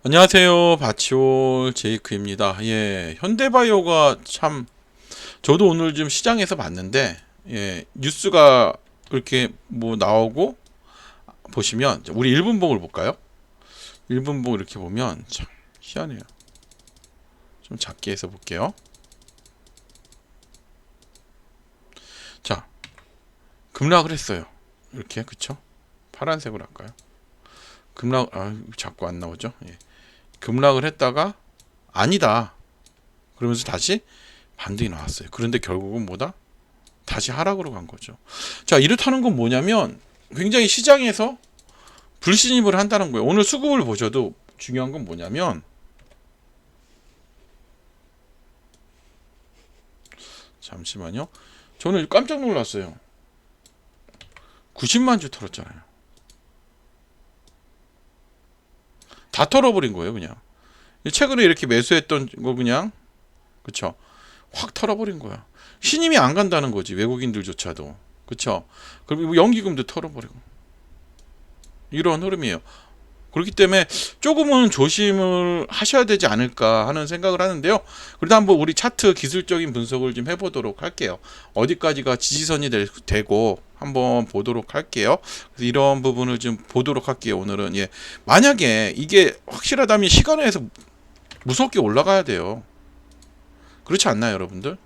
안녕하세요. 바치올 제이크입니다. 예, 현대바이오가 참 저도 오늘 좀 시장에서 봤는데 예, 뉴스가 이렇게 뭐 나오고 보시면 우리 1분봉을 볼까요? 1분봉 이렇게 보면 참 희한해요. 좀 작게 해서 볼게요. 자, 급락을 했어요. 이렇게 그쵸? 파란색으로 할까요? 자꾸 안 나오죠? 예. 급락을 했다가 아니다. 그러면서 다시 반등이 나왔어요. 그런데 결국은 뭐다? 다시 하락으로 간 거죠. 자, 이렇다는 건 뭐냐면 굉장히 시장에서 불신입을 한다는 거예요. 오늘 수급을 보셔도 중요한 건 뭐냐면 잠시만요. 저는 깜짝 놀랐어요. 90만 주 털었잖아요. 다 털어버린 거예요, 그냥. 최근에 이렇게 매수했던 거 그냥 그쵸? 확 털어버린 거야. 신임이 안 간다는 거지, 외국인들조차도. 그쵸? 그리고 연기금도 털어버리고 이런 흐름이에요. 그렇기 때문에 조금은 조심을 하셔야 되지 않을까 하는 생각을 하는데요. 그래도 한번 우리 차트 기술적인 분석을 좀 해보도록 할게요. 어디까지가 지지선이 되고 한번 보도록 할게요. 그래서 이런 부분을 좀 보도록 할게요. 오늘은 예, 만약에 이게 확실하다면 시간에서 무섭게 올라가야 돼요. 그렇지 않나요, 여러분들?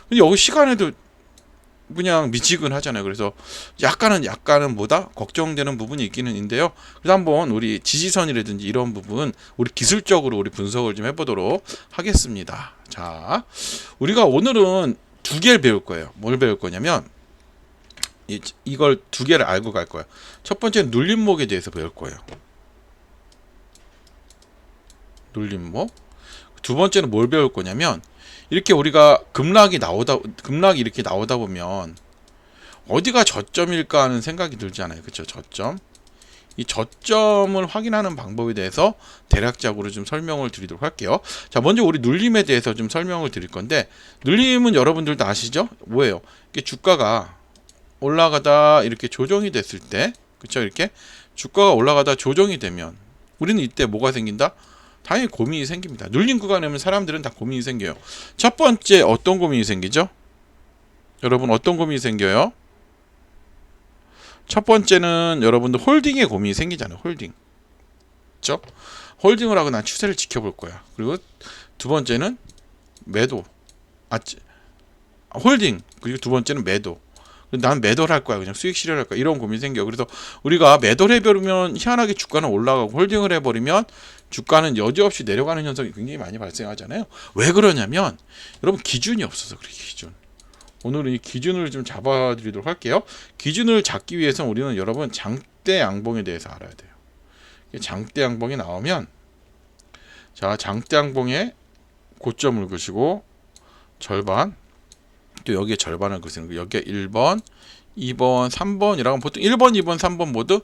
근데 여기 시간에도 그냥 미지근하잖아요. 그래서 약간은 뭐다 걱정되는 부분이 있기는 있는데요. 그래서 한번 우리 지지선이라든지 이런 부분 우리 기술적으로 우리 분석을 좀 해보도록 하겠습니다. 자, 우리가 오늘은 두 개를 배울 거예요. 뭘 배울 거냐면 이걸 두 개를 알고 갈 거예요. 첫 번째는 눌림목에 대해서 배울 거예요. 눌림목. 두 번째는 뭘 배울 거냐면 이렇게 우리가 급락이 이렇게 나오다 보면 어디가 저점일까 하는 생각이 들잖아요. 그렇죠? 저점. 이 저점을 확인하는 방법에 대해서 대략적으로 좀 설명을 드리도록 할게요. 자, 먼저 우리 눌림에 대해서 좀 설명을 드릴 건데, 눌림은 여러분들도 아시죠? 뭐예요? 이게 주가가 올라가다 이렇게 조정이 됐을 때, 그렇죠? 이렇게 주가가 올라가다 조정이 되면 우리는 이때 뭐가 생긴다? 당연히 고민이 생깁니다. 눌림 구간에 오면 사람들은 다 고민이 생겨요. 첫 번째 어떤 고민이 생기죠? 여러분 어떤 고민이 생겨요? 첫 번째는 여러분들 홀딩의 고민이 생기잖아요. 홀딩. 그렇죠? 홀딩을 하고 난 추세를 지켜볼 거야. 그리고 두 번째는 매도. 아, 홀딩. 그리고 두 번째는 매도. 난 매도를 할 거야. 그냥 수익 실현할 거야. 이런 고민이 생겨. 그래서 우리가 매도를 해버리면 희한하게 주가는 올라가고 홀딩을 해버리면 주가는 여지없이 내려가는 현상이 굉장히 많이 발생하잖아요. 왜 그러냐면 여러분 기준이 없어서 그래. 기준. 오늘은 이 기준을 좀 잡아드리도록 할게요. 기준을 잡기 위해서 우리는 여러분 장대 양봉에 대해서 알아야 돼요. 장대 양봉이 나오면 자, 장대 양봉의 고점을 그시고 절반 또 여기에 절반을 그시는 거. 여기에 1번, 2번, 3번이라고 보통 1번, 2번, 3번 모두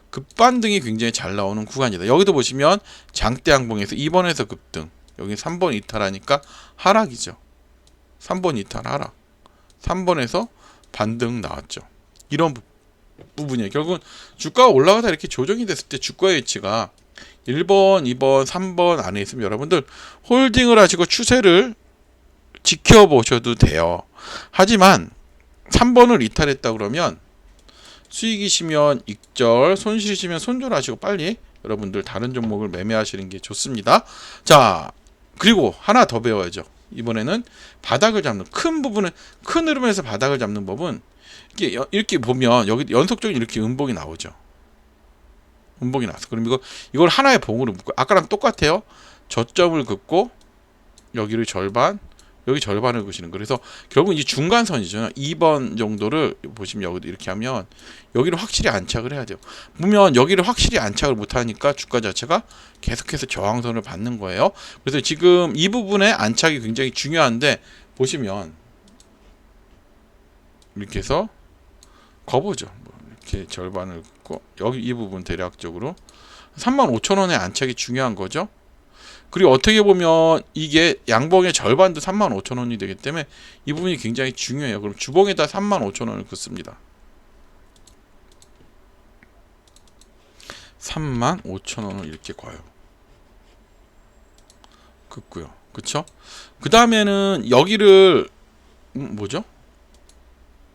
급반등이 굉장히 잘 나오는 구간이다. 여기도 보시면 장대 양봉에서 2번에서 급등, 여기 3번 이탈하니까 하락이죠. 3번 이탈 하락. 3번에서 반등 나왔죠. 이런 부분이에요. 결국은 주가가 올라가다 이렇게 조정이 됐을 때 주가의 위치가 1번, 2번, 3번 안에 있으면 여러분들 홀딩을 하시고 추세를 지켜보셔도 돼요. 하지만 3번을 이탈했다 그러면 수익이시면 익절, 손실이시면 손절하시고 빨리 여러분들 다른 종목을 매매하시는 게 좋습니다. 자, 그리고 하나 더 배워야죠. 이번에는 바닥을 잡는 큰 흐름에서 바닥을 잡는 법은 이렇게 보면 여기 연속적인 이렇게 음봉이 나오죠. 음봉이 나왔어. 그럼 이걸 하나의 봉으로 묶고 아까랑 똑같아요. 저점을 긋고 여기를 절반, 여기 절반을 그시는 거예요. 그래서 결국 이 중간선이죠. 2번 정도를 보시면 여기도 이렇게 하면 여기를 확실히 안착을 해야 돼요. 보면 여기를 확실히 안착을 못하니까 주가 자체가 계속해서 저항선을 받는 거예요. 그래서 지금 이 부분의 안착이 굉장히 중요한데 보시면 이렇게 해서 거보죠. 이렇게 절반을 긋고 여기 이 부분 대략적으로 35,000원의 안착이 중요한 거죠. 그리고 어떻게 보면 이게 양봉의 절반도 35,000원이 되기 때문에 이 부분이 굉장히 중요해요. 그럼 주봉에다 35,000원을 긋습니다. 35,000원을 이렇게 궈요. 긋고요. 그쵸? 그 다음에는 여기를 뭐죠?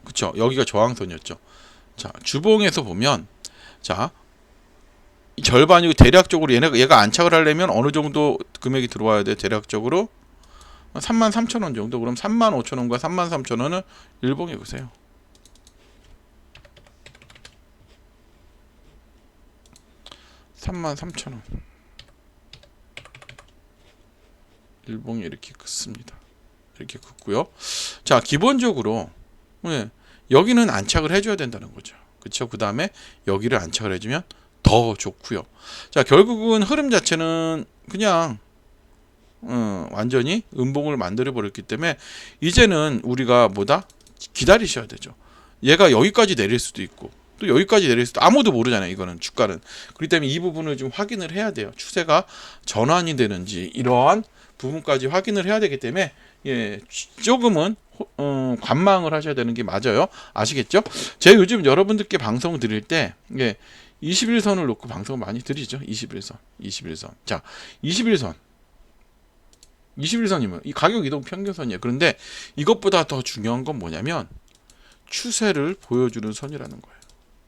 그쵸? 여기가 저항선이었죠. 자, 주봉에서 보면 자, 이 절반이고 대략적으로 얘가 안착을 하려면 어느 정도 금액이 들어와야 돼? 대략적으로 33,000원 정도. 그럼 35,000원과 33,000원을 일봉에 보세요. (33,000원) 일봉이 이렇게 긋습니다. 이렇게 긋고요. 자, 기본적으로 여기는 안착을 해줘야 된다는 거죠. 그쵸? 그 다음에 여기를 안착을 해주면 더 좋고요. 자, 결국은 흐름 자체는 그냥 완전히 음봉을 만들어 버렸기 때문에 이제는 우리가 뭐다? 기다리셔야 되죠. 얘가 여기까지 내릴 수도 있고 또 여기까지 내릴 수도, 아무도 모르잖아요. 이거는 주가는. 그렇기 때문에 이 부분을 좀 확인을 해야 돼요. 추세가 전환이 되는지 이러한 부분까지 확인을 해야 되기 때문에 조금은 관망을 하셔야 되는 게 맞아요. 아시겠죠? 제가 요즘 여러분들께 방송 드릴 때 21선을 놓고 방송 많이 드리죠. 21선. 자, 21선이면 이 가격 이동 평균선이에요. 그런데 이것보다 더 중요한 건 뭐냐면 추세를 보여주는 선이라는 거예요.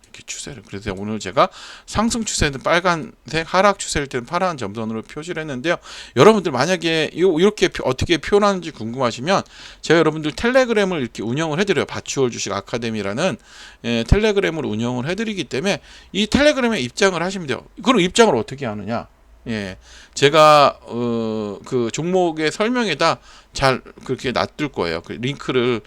이렇게 추세를. 그래서 오늘 제가 상승 추세는 빨간색, 하락 추세일 때는 파란 점선으로 표시를 했는데요. 여러분들 만약에 이렇게 어떻게 표현하는지 궁금하시면 제가 여러분들 텔레그램을 이렇게 운영을 해드려요. 바추얼 주식 아카데미라는 텔레그램을 운영을 해드리기 때문에 이 텔레그램에 입장을 하시면 돼요. 그럼 입장을 어떻게 하느냐? 제가 그 종목의 설명에다 잘 그렇게 놔둘 거예요. 그 링크를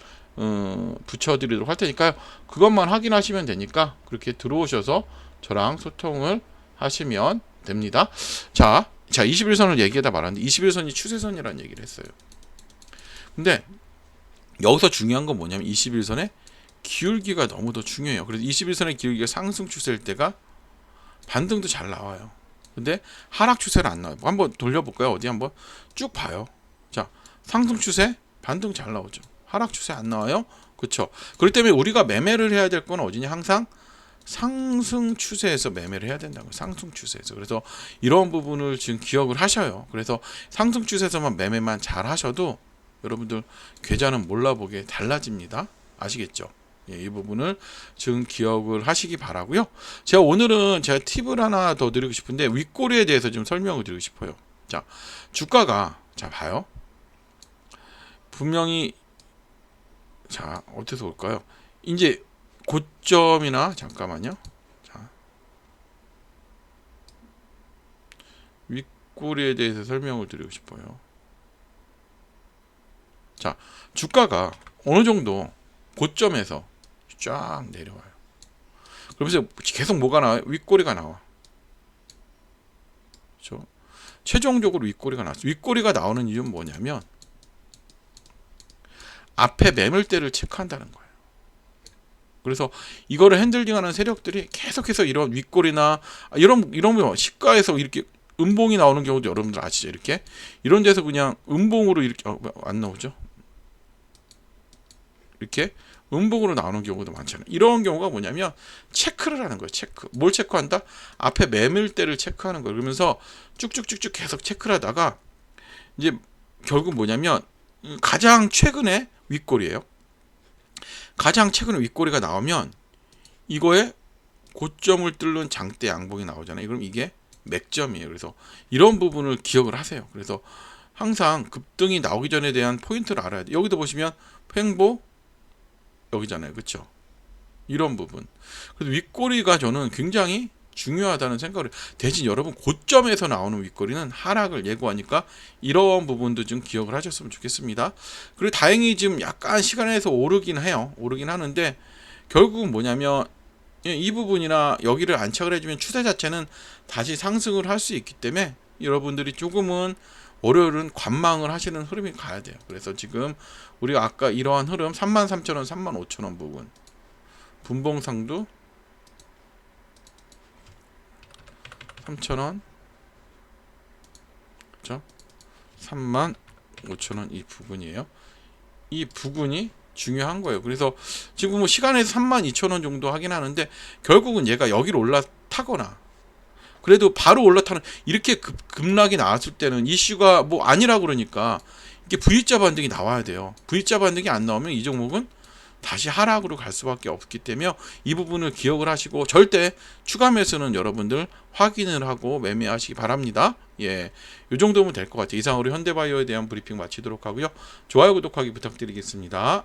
붙여드리도록 할 테니까요. 그것만 확인하시면 되니까 그렇게 들어오셔서 저랑 소통을 하시면 됩니다. 자 21선을 얘기하다 말았는데 21선이 추세선이라는 얘기를 했어요. 근데 여기서 중요한 건 뭐냐면 21선의 기울기가 너무 더 중요해요. 그래서 21선의 기울기가 상승 추세일 때가 반등도 잘 나와요. 근데 하락 추세는 안 나와요. 한번 돌려볼까요? 어디 한번 쭉 봐요. 자, 상승 추세 반등 잘 나오죠. 하락 추세 안 나와요. 그렇죠? 그렇기 때문에 우리가 매매를 해야 될 건 어디냐? 항상 상승 추세에서 매매를 해야 된다는 거예요. 상승 추세에서. 그래서 이런 부분을 지금 기억을 하셔요. 그래서 상승 추세에서만 매매만 잘 하셔도 여러분들 계좌는 몰라보게 달라집니다. 아시겠죠? 이 부분을 지금 기억을 하시기 바라고요. 오늘은 제가 팁을 하나 더 드리고 싶은데 윗꼬리에 대해서 좀 설명을 드리고 싶어요. 자, 주가가 봐요. 분명히 어디서 올까요? 이제 고점이나 잠깐만요. 자, 윗꼬리에 대해서 설명을 드리고 싶어요. 자, 주가가 어느 정도 고점에서 쫙 내려와요. 그러면서 계속 뭐가 나와요? 윗꼬리가 나와. 그렇죠? 최종적으로 윗꼬리가 나왔어요. 윗꼬리가 나오는 이유는 뭐냐면 앞에 매물대를 체크한다는 거예요. 그래서 이거를 핸들링하는 세력들이 계속해서 이런 윗꼬리나 이런 시가에서 이렇게 음봉이 나오는 경우도 여러분들 아시죠? 이렇게 이런 데서 그냥 음봉으로 이렇게 안 나오죠? 이렇게 음봉으로 나오는 경우도 많잖아요. 이런 경우가 뭐냐면 체크를 하는 거예요. 체크. 뭘 체크한다? 앞에 매물대를 체크하는 거예요. 그러면서 쭉쭉쭉쭉 계속 체크를 하다가 이제 결국 뭐냐면 가장 최근에 윗꼬리예요. 가장 최근에 윗꼬리가 나오면 이거에 고점을 뚫는 장대 양봉이 나오잖아요. 그럼 이게 맥점이에요. 그래서 이런 부분을 기억을 하세요. 그래서 항상 급등이 나오기 전에 대한 포인트를 알아야 돼요. 여기도 보시면 횡보 여기잖아요. 그렇죠? 이런 부분. 그래서 윗꼬리가 저는 굉장히 중요하다는 생각을 해요. 대신 여러분 고점에서 나오는 윗꼬리는 하락을 예고하니까 이런 부분도 좀 기억을 하셨으면 좋겠습니다. 그리고 다행히 지금 약간 시간에서 오르긴 해요. 오르긴 하는데 결국은 뭐냐면 이 부분이나 여기를 안착을 해주면 추세 자체는 다시 상승을 할 수 있기 때문에 여러분들이 조금은 월요일은 관망을 하시는 흐름이 가야 돼요. 그래서 지금 우리가 아까 이러한 흐름 33,000원, 35,000원 부분 분봉상도 3,000원 그렇죠? 35,000원 이 부분이에요. 이 부분이 중요한 거예요. 그래서 지금 뭐 시간에서 32,000원 정도 하긴 하는데 결국은 얘가 여기로 올라타거나 그래도 바로 올라타는 이렇게 급락이 나왔을 때는 이슈가 뭐 아니라 그러니까 이게 V자 반등이 나와야 돼요. V자 반등이 안 나오면 이 종목은 다시 하락으로 갈 수밖에 없기 때문에 이 부분을 기억을 하시고 절대 추가 매수는 여러분들 확인을 하고 매매하시기 바랍니다. 예, 이 정도면 될 것 같아요. 이상으로 현대바이오에 대한 브리핑 마치도록 하고요. 좋아요, 구독하기 부탁드리겠습니다.